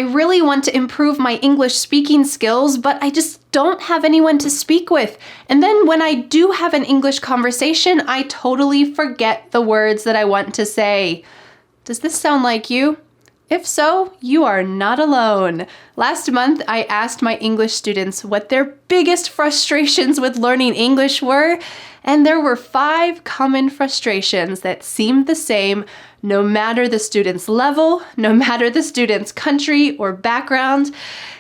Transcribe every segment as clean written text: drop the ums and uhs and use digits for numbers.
really want to improve my English speaking skills, but I just don't have anyone to speak with. And then when I do have an English conversation, I totally forget the words that I want to say. Does this sound like you? If so, you are not alone. Last month, I asked my English students what their biggest frustrations with learning English were, and there were 5 common frustrations that seemed the same no matter the student's level, no matter the student's country or background,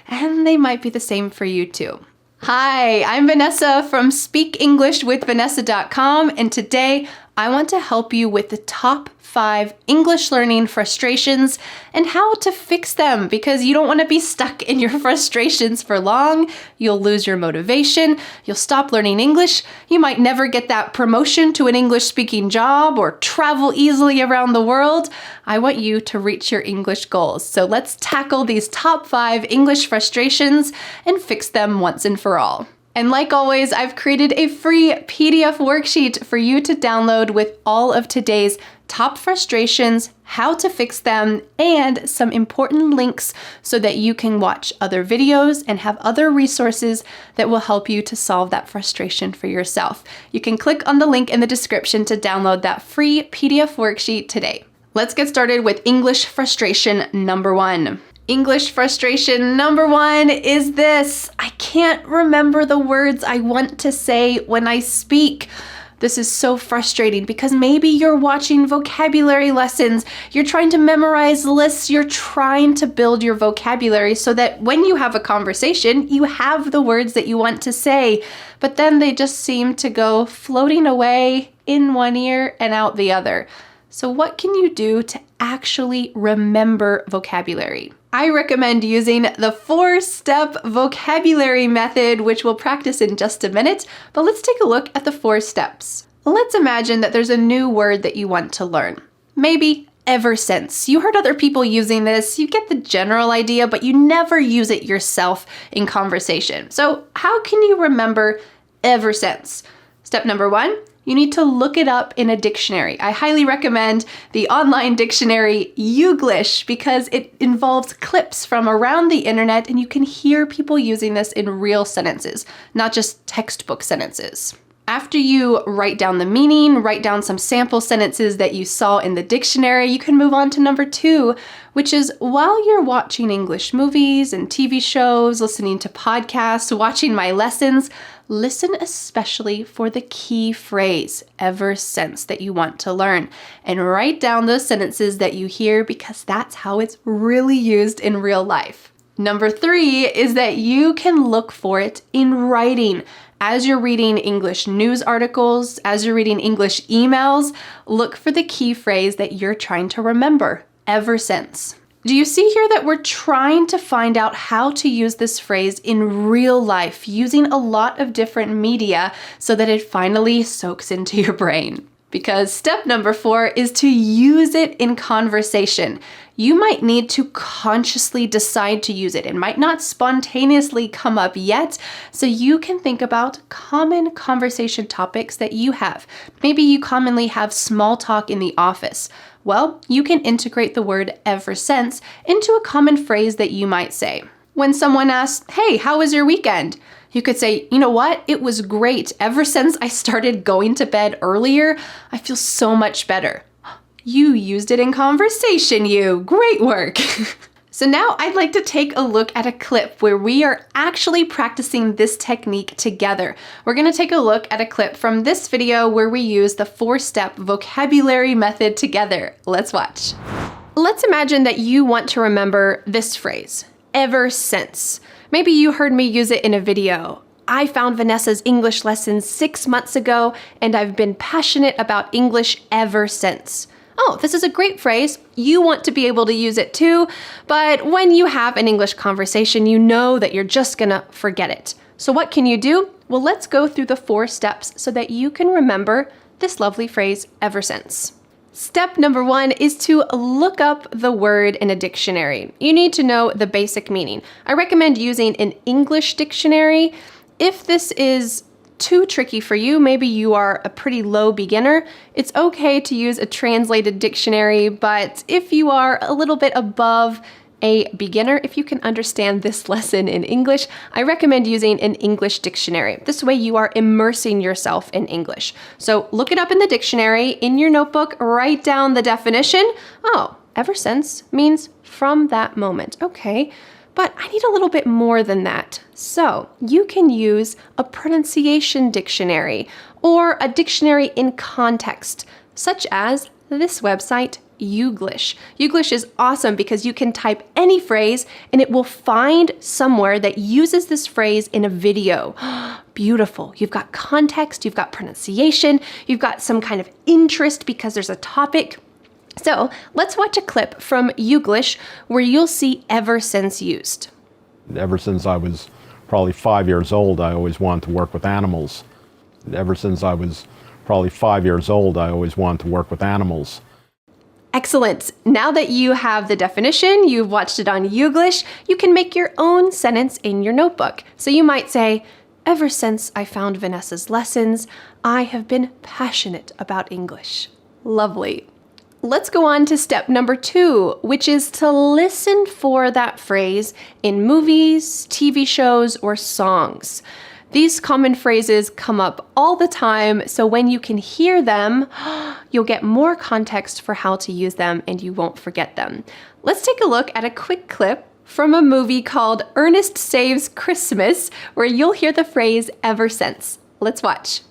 and they might be the same for you too. Hi, I'm Vanessa from SpeakEnglishWithVanessa.com, and today I want to help you with the top 5 English learning frustrations and how to fix them, because you don't want to be stuck in your frustrations for long. You'll lose your motivation. You'll stop learning English. You might never get that promotion to an English speaking job or travel easily around the world. I want you to reach your English goals. So let's tackle these top 5 English frustrations and fix them once and for all. And like always, I've created a free PDF worksheet for you to download with all of today's top frustrations, how to fix them, and some important links so that you can watch other videos and have other resources that will help you to solve that frustration for yourself. You can click on the link in the description to download that free PDF worksheet today. Let's get started with English frustration number 1. English frustration number 1 is this: I can't remember the words I want to say when I speak. This is so frustrating because maybe you're watching vocabulary lessons, you're trying to memorize lists, you're trying to build your vocabulary so that when you have a conversation, you have the words that you want to say, but then they just seem to go floating away in one ear and out the other. So what can you do to actually remember vocabulary? I recommend using the 4-step vocabulary method, which we'll practice in just a minute, but let's take a look at the 4 steps. Let's imagine that there's a new word that you want to learn. Maybe ever since. You heard other people using this, you get the general idea, but you never use it yourself in conversation. So how can you remember ever since? Step number 1. You need to look it up in a dictionary. I highly recommend the online dictionary Youglish because it involves clips from around the internet and you can hear people using this in real sentences, not just textbook sentences. After you write down the meaning, write down some sample sentences that you saw in the dictionary, you can move on to number 2, which is while you're watching English movies and TV shows, listening to podcasts, watching my lessons, listen especially for the key phrase, ever since, that you want to learn, and write down those sentences that you hear because that's how it's really used in real life. Number 3 is that you can look for it in writing. As you're reading English news articles, as you're reading English emails, look for the key phrase that you're trying to remember, ever since. Do you see here that we're trying to find out how to use this phrase in real life, using a lot of different media so that it finally soaks into your brain? Because step number 4 is to use it in conversation. You might need to consciously decide to use it. It might not spontaneously come up yet, so you can think about common conversation topics that you have. Maybe you commonly have small talk in the office. Well, you can integrate the word ever since into a common phrase that you might say. When someone asks, "Hey, how was your weekend?" You could say, "You know what? It was great. Ever since I started going to bed earlier, I feel so much better." You used it in conversation, you. Great work. So now I'd like to take a look at a clip where we are actually practicing this technique together. We're going to take a look at a clip from this video where we use the 4-step vocabulary method together. Let's watch. Let's imagine that you want to remember this phrase, ever since. Maybe you heard me use it in a video. I found Vanessa's English lessons 6 months ago, and I've been passionate about English ever since. Oh, this is a great phrase. You want to be able to use it too, but when you have an English conversation, you know that you're just gonna forget it. So what can you do? Well, let's go through the 4 steps so that you can remember this lovely phrase, ever since. Step number 1 is to look up the word in a dictionary. You need to know the basic meaning. I recommend using an English dictionary. If this is too tricky for you, maybe you are a pretty low beginner, it's okay to use a translated dictionary, but if you are a little bit above a beginner, if you can understand this lesson in English, I recommend using an English dictionary. This way you are immersing yourself in English. So look it up in the dictionary, in your notebook, write down the definition. Oh, ever since means from that moment. Okay, but I need a little bit more than that. So you can use a pronunciation dictionary or a dictionary in context, such as this website, Youglish. Youglish is awesome because you can type any phrase and it will find somewhere that uses this phrase in a video. Beautiful. You've got context, you've got pronunciation, you've got some kind of interest because there's a topic. So let's watch a clip from Youglish where you'll see ever since used. Ever since I was probably 5 years old, I always wanted to work with animals. Ever since I was probably 5 years old, I always wanted to work with animals. Excellent. Now that you have the definition, you've watched it on Youglish, you can make your own sentence in your notebook. So you might say, ever since I found Vanessa's lessons, I have been passionate about English. Lovely. Let's go on to step number 2, which is to listen for that phrase in movies, TV shows, or songs. These common phrases come up all the time, so when you can hear them, you'll get more context for how to use them and you won't forget them. Let's take a look at a quick clip from a movie called Ernest Saves Christmas, where you'll hear the phrase ever since. Let's watch.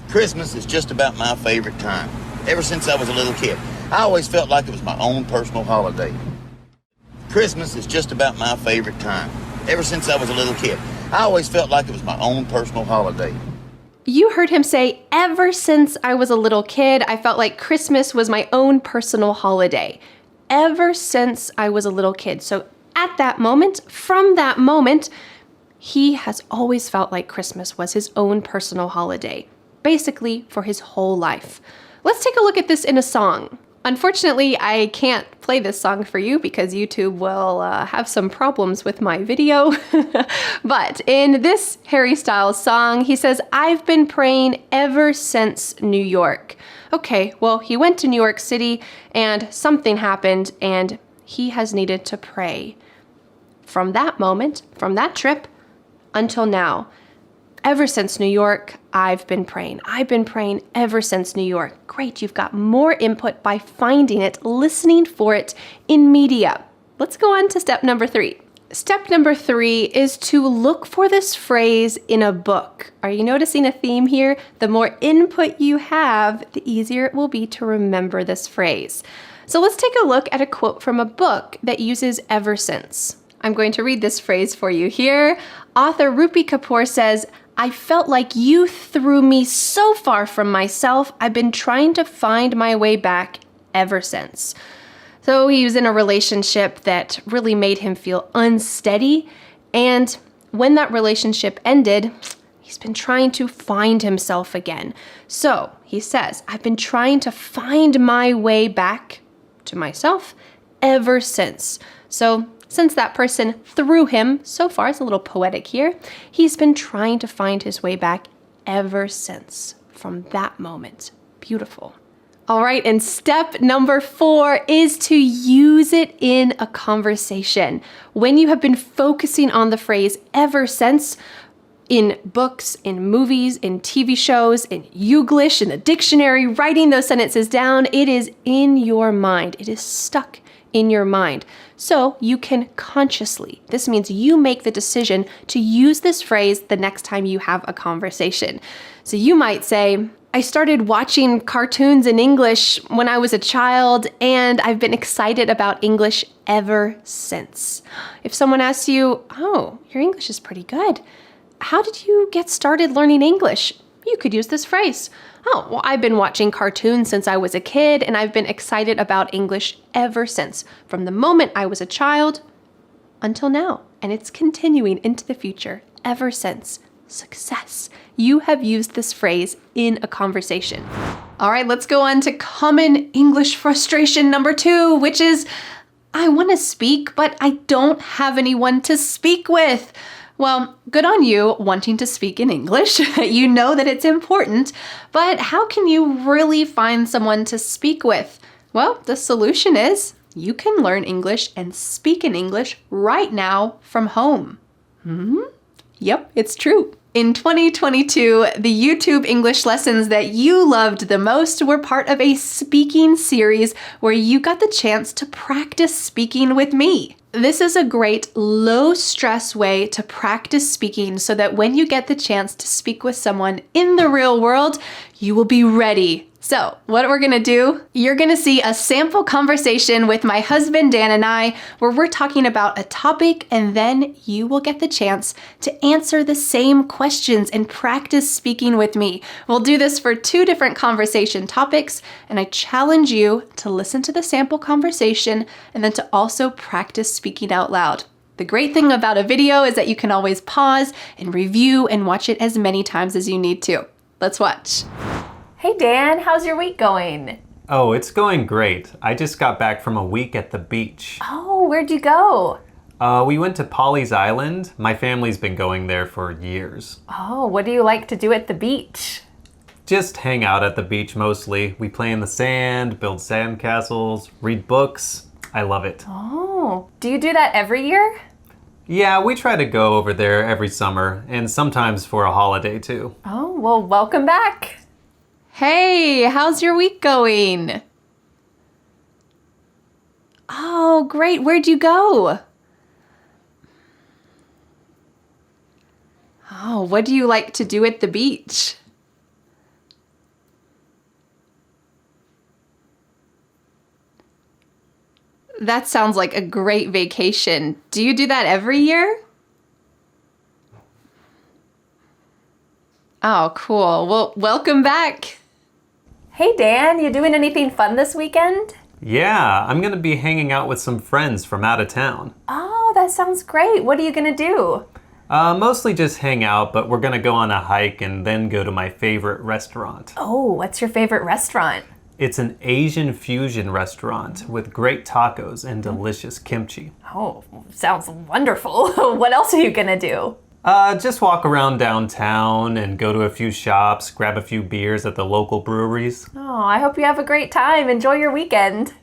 Christmas is just about my favorite time. Ever since I was a little kid, I always felt like it was my own personal holiday. Christmas is just about my favorite time. Ever since I was a little kid, I always felt like it was my own personal holiday. You heard him say, ever since I was a little kid, I felt like Christmas was my own personal holiday. Ever since I was a little kid. So at that moment, from that moment, he has always felt like Christmas was his own personal holiday, basically for his whole life. Let's take a look at this in a song. Unfortunately, I can't play this song for you because YouTube will have some problems with my video. But in this Harry Styles song, he says, I've been praying ever since New York. Okay, well, he went to New York City and something happened and he has needed to pray. From that moment, from that trip, until now. Ever since New York, I've been praying. I've been praying ever since New York. Great, you've got more input by finding it, listening for it in media. Let's go on to step number 3. Step number 3 is to look for this phrase in a book. Are you noticing a theme here? The more input you have, the easier it will be to remember this phrase. So let's take a look at a quote from a book that uses ever since. I'm going to read this phrase for you here. Author Rupi Kapoor says, I felt like you threw me so far from myself. I've been trying to find my way back ever since. So he was in a relationship that really made him feel unsteady. And when that relationship ended, he's been trying to find himself again. So he says, I've been trying to find my way back to myself ever since. So since that person threw him, so far it's a little poetic here, he's been trying to find his way back ever since, from that moment. Beautiful. All right, and step number 4 is to use it in a conversation. When you have been focusing on the phrase ever since, in books, in movies, in TV shows, in Youglish, in the dictionary, writing those sentences down, it is in your mind. It is stuck in your mind. So you can consciously, this means you make the decision to use this phrase the next time you have a conversation. So you might say, I started watching cartoons in English when I was a child, and I've been excited about English ever since. If someone asks you, oh, your English is pretty good. How did you get started learning English? You could use this phrase. Oh, well, I've been watching cartoons since I was a kid, and I've been excited about English ever since, from the moment I was a child until now. And it's continuing into the future ever since. Success. You have used this phrase in a conversation. All right, let's go on to common English frustration number 2, which is, I want to speak, but I don't have anyone to speak with. Well, good on you wanting to speak in English. You know that it's important, but how can you really find someone to speak with? Well, the solution is You can learn English and speak in English right now from home. Yep, it's true. In 2022, the YouTube English lessons that you loved the most were part of a speaking series where you got the chance to practice speaking with me. This is a great low-stress way to practice speaking so that when you get the chance to speak with someone in the real world, you will be ready. So, what we're gonna do, you're gonna see a sample conversation with my husband Dan and I where we're talking about a topic, and then you will get the chance to answer the same questions and practice speaking with me. We'll do this for 2 different conversation topics, and I challenge you to listen to the sample conversation and then to also practice speaking out loud. The great thing about a video is that you can always pause and review and watch it as many times as you need to. Let's watch. Hey Dan, how's your week going? Oh, it's going great. I just got back from a week at the beach. Oh, where'd you go? We went to Pawleys Island. My family's been going there for years. Oh, what do you like to do at the beach? Just hang out at the beach mostly. We play in the sand, build sandcastles, read books. I love it. Oh, do you do that every year? Yeah, we try to go over there every summer, and sometimes for a holiday too. Oh, well, welcome back. Hey, how's your week going? Oh, great. Where'd you go? Oh, what do you like to do at the beach? That sounds like a great vacation. Do you do that every year? Oh, cool. Well, welcome back. Hey Dan, you doing anything fun this weekend? Yeah, I'm gonna be hanging out with some friends from out of town. Oh, that sounds great. What are you gonna do? Mostly just hang out, but we're gonna go on a hike and then go to my favorite restaurant. Oh, what's your favorite restaurant? It's an Asian fusion restaurant with great tacos and delicious kimchi. Oh, sounds wonderful. What else are you gonna do? Just walk around downtown and go to a few shops, grab a few beers at the local breweries. Oh, I hope you have a great time. Enjoy your weekend.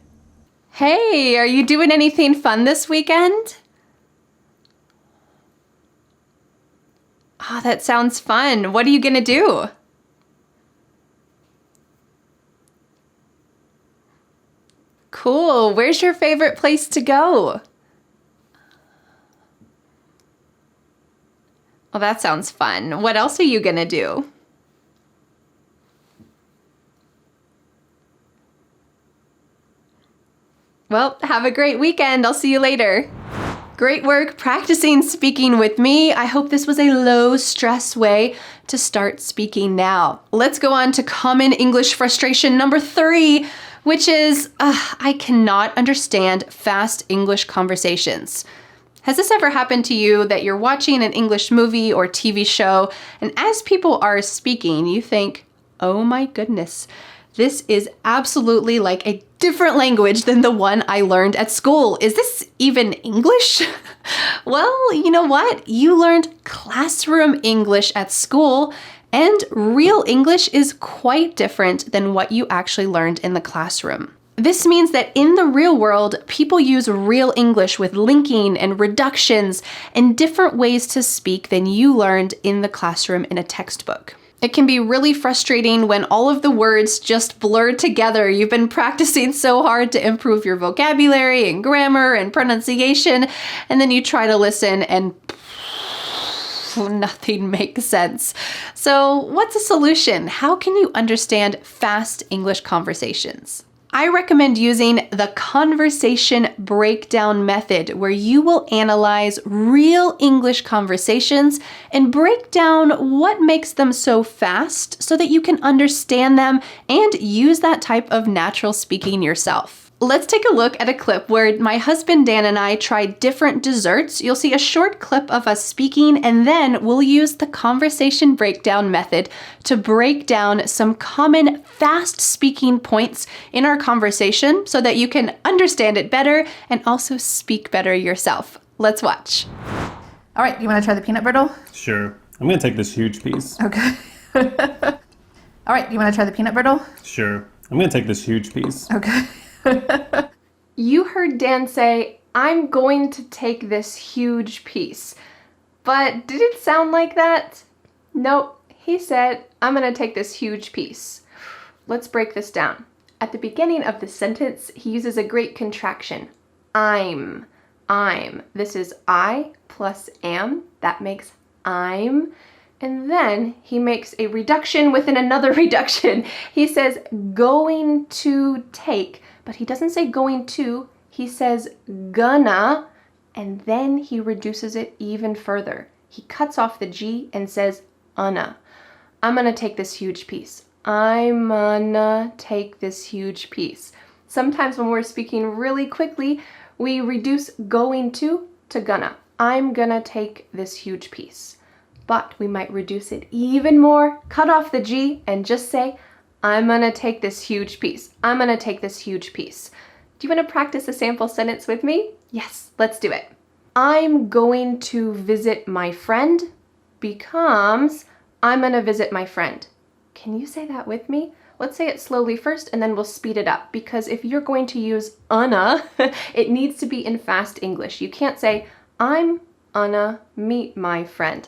Hey, are you doing anything fun this weekend? Oh, that sounds fun. What are you gonna do? Cool. Where's your favorite place to go? Well, that sounds fun. What else are you gonna do? Well, have a great weekend. I'll see you later. Great work practicing speaking with me. I hope this was a low stress way to start speaking now. Let's go on to common English frustration number 3, which is I cannot understand fast English conversations. Has this ever happened to you that you're watching an English movie or TV show, and as people are speaking, you think, oh my goodness, this is absolutely like a different language than the one I learned at school. Is this even English? Well, you know what? You learned classroom English at school, and real English is quite different than what you actually learned in the classroom. This means that in the real world, people use real English with linking and reductions and different ways to speak than you learned in the classroom in a textbook. It can be really frustrating when all of the words just blur together. You've been practicing so hard to improve your vocabulary and grammar and pronunciation, and then you try to listen and nothing makes sense. So what's a solution? How can you understand fast English conversations? I recommend using the conversation breakdown method, where you will analyze real English conversations and break down what makes them so fast so that you can understand them and use that type of natural speaking yourself. Let's take a look at a clip where my husband Dan and I tried different desserts. You'll see a short clip of us speaking, and then we'll use the conversation breakdown method to break down some common fast speaking points in our conversation so that you can understand it better and also speak better yourself. Let's watch. All right, you want to try the peanut brittle? Sure. I'm gonna take this huge piece. Okay. All right, you want to try the peanut brittle? Sure. I'm gonna take this huge piece. Okay. You heard Dan say, I'm going to take this huge piece. But did it sound like that? Nope. He said, I'm going to take this huge piece. Let's break this down. At the beginning of the sentence, he uses a great contraction. I'm. This is I plus am. That makes I'm. And then he makes a reduction within another reduction. He says going to take, but he doesn't say going to. He says gonna, and then he reduces it even further. He cuts off the G and says unna. I'm gonna take this huge piece. I'm gonna take this huge piece. Sometimes when we're speaking really quickly, we reduce going to gonna. I'm gonna take this huge piece. But we might reduce it even more, cut off the G, and just say, I'm gonna take this huge piece. I'm gonna take this huge piece. Do you want to practice a sample sentence with me? Yes, let's do it. I'm going to visit my friend becomes I'm gonna visit my friend. Can you say that with me? Let's say it slowly first and then we'll speed it up, because if you're going to use unna, it needs to be in fast English. You can't say, I'm unna meet my friend.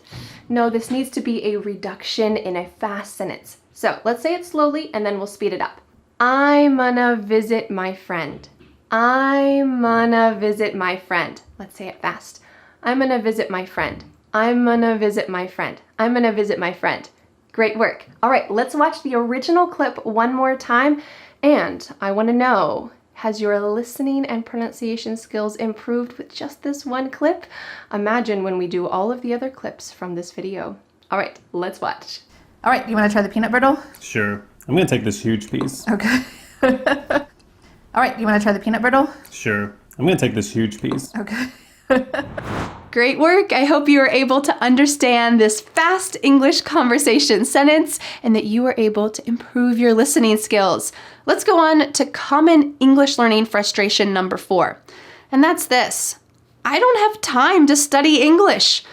No, this needs to be a reduction in a fast sentence. So let's say it slowly and then we'll speed it up. I'm gonna visit my friend. I'm gonna visit my friend. Let's say it fast. I'm gonna visit my friend. I'm gonna visit my friend. I'm gonna visit my friend. Great work. All right, let's watch the original clip one more time. And I want to know, has your listening and pronunciation skills improved with just this one clip? Imagine when we do all of the other clips from this video. All right, let's watch. All right, you want to try the peanut brittle? Sure. I'm gonna take this huge piece. Okay. All right, you want to try the peanut brittle? Sure. I'm gonna take this huge piece. Okay. Great work. I hope you were able to understand this fast English conversation sentence and that you were able to improve your listening skills. Let's go on to common English learning frustration number 4. And that's this. I don't have time to study English.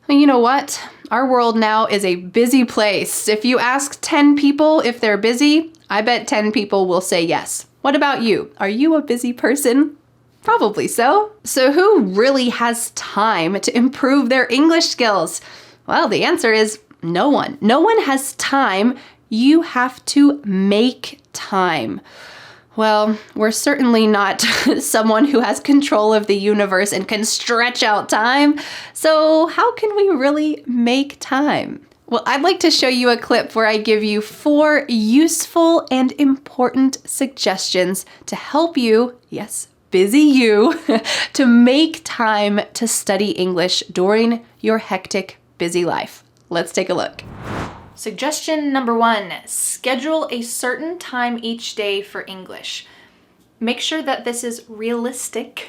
You know what? Our world now is a busy place. If you ask 10 people if they're busy, I bet 10 people will say yes. What about you? Are you a busy person? Probably so. So who really has time to improve their English skills? Well, the answer is no one. No one has time. You have to make time. Well, we're certainly not someone who has control of the universe and can stretch out time. So how can we really make time? Well, I'd like to show you a clip where I give you 4 useful and important suggestions to help you, yes, busy you, to make time to study English during your hectic, busy life. Let's take a look. Suggestion number 1, schedule a certain time each day for English. Make sure that this is realistic.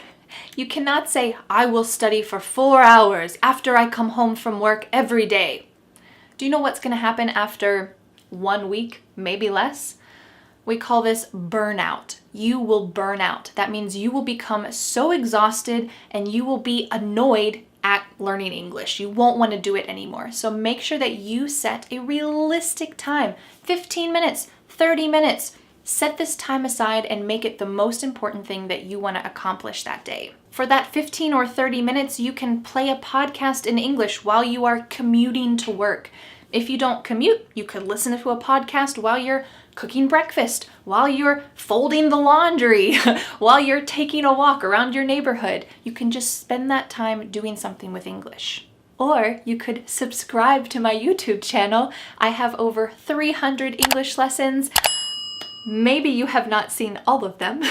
You cannot say, I will study for 4 hours after I come home from work every day. Do you know what's going to happen after 1 week, maybe less? We call this burnout. You will burn out. That means you will become so exhausted and you will be annoyed at learning English. You won't want to do it anymore. So make sure that you set a realistic time. 15 minutes, 30 minutes. Set this time aside and make it the most important thing that you want to accomplish that day. For that 15 or 30 minutes, you can play a podcast in English while you are commuting to work. If you don't commute, you could listen to a podcast while you're cooking breakfast, while you're folding the laundry, while you're taking a walk around your neighborhood. You can just spend that time doing something with English. Or you could subscribe to my YouTube channel. I have over 300 English lessons. Maybe you have not seen all of them.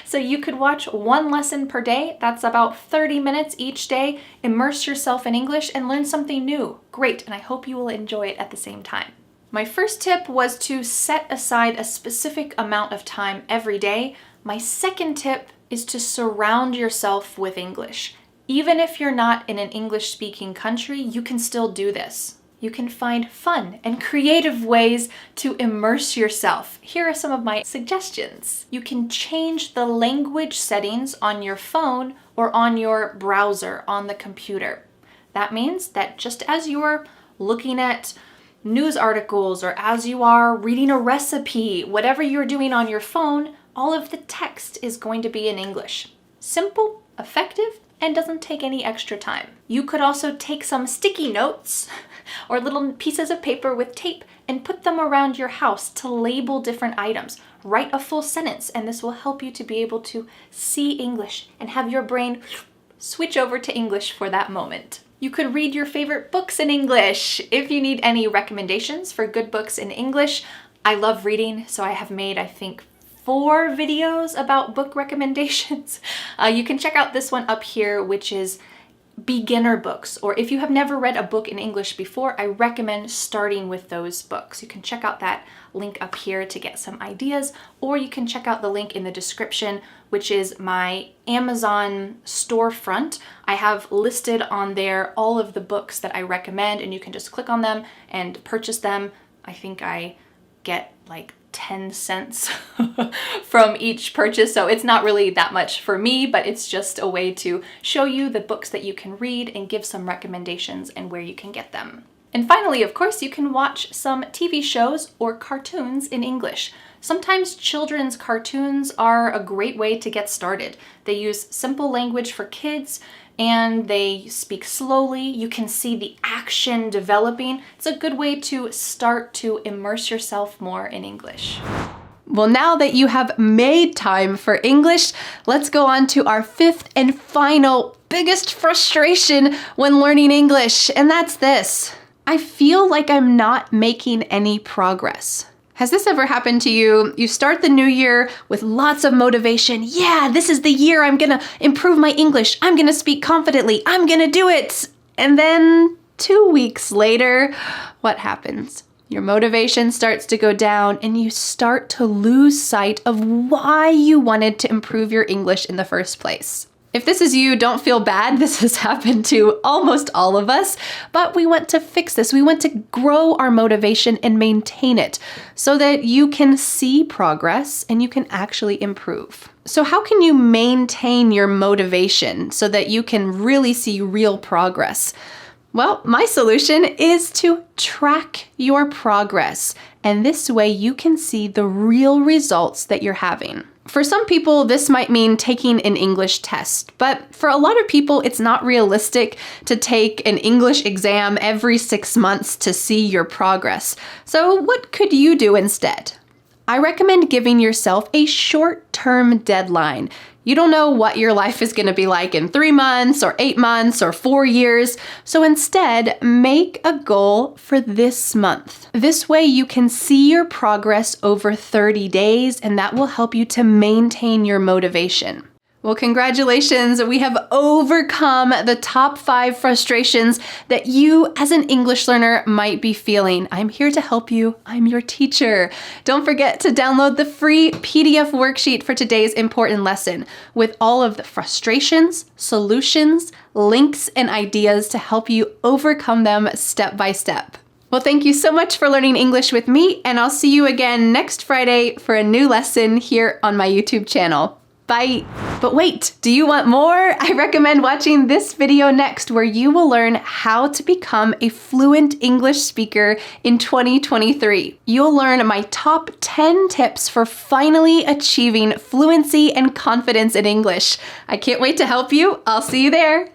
So you could watch 1 lesson per day. That's about 30 minutes each day. Immerse yourself in English and learn something new. Great, and I hope you will enjoy it at the same time. My first tip was to set aside a specific amount of time every day. My second tip is to surround yourself with English. Even if you're not in an English-speaking country, you can still do this. You can find fun and creative ways to immerse yourself. Here are some of my suggestions. You can change the language settings on your phone or on your browser on the computer. That means that just as you're looking at news articles or as you are reading a recipe, whatever you're doing on your phone, all of the text is going to be in English. Simple, effective, and doesn't take any extra time. You could also take some sticky notes or little pieces of paper with tape and put them around your house to label different items. Write a full sentence, and this will help you to be able to see English and have your brain switch over to English for that moment. You could read your favorite books in English. If you need any recommendations for good books in English, I love reading, so I have made, I think, 4 videos about book recommendations. You can check out this one up here, which is beginner books, or if you have never read a book in English before, I recommend starting with those books. You can check out that link up here to get some ideas, or you can check out the link in the description, which is my Amazon storefront. I have listed on there all of the books that I recommend, and you can just click on them and purchase them. I think I get like 10 cents from each purchase, so it's not really that much for me, but it's just a way to show you the books that you can read and give some recommendations and where you can get them. And finally, of course, you can watch some TV shows or cartoons in English. Sometimes children's cartoons are a great way to get started. They use simple language for kids and they speak slowly. You can see the action developing. It's a good way to start to immerse yourself more in English. Well, now that you have made time for English, let's go on to our 5th and final biggest frustration when learning English, and that's this. I feel like I'm not making any progress. Has this ever happened to you? You start the new year with lots of motivation. Yeah, this is the year I'm gonna improve my English. I'm gonna speak confidently. I'm gonna do it. And then 2 weeks later, what happens? Your motivation starts to go down and you start to lose sight of why you wanted to improve your English in the first place. If this is you, don't feel bad. This has happened to almost all of us, but we want to fix this. We want to grow our motivation and maintain it so that you can see progress and you can actually improve. So how can you maintain your motivation so that you can really see real progress? Well, my solution is to track your progress, and this way you can see the real results that you're having. For some people, this might mean taking an English test, but for a lot of people, it's not realistic to take an English exam every 6 months to see your progress. So what could you do instead? I recommend giving yourself a short-term deadline. You don't know what your life is going to be like in 3 months or 8 months or 4 years. So instead, make a goal for this month. This way you can see your progress over 30 days, and that will help you to maintain your motivation. Well, congratulations. We have overcome the top 5 frustrations that you as an English learner might be feeling. I'm here to help you. I'm your teacher. Don't forget to download the free PDF worksheet for today's important lesson with all of the frustrations, solutions, links, and ideas to help you overcome them step by step. Well, thank you so much for learning English with me, and I'll see you again next Friday for a new lesson here on my YouTube channel. Bye. But wait, do you want more? I recommend watching this video next, where you will learn how to become a fluent English speaker in 2023. You'll learn my top 10 tips for finally achieving fluency and confidence in English. I can't wait to help you. I'll see you there.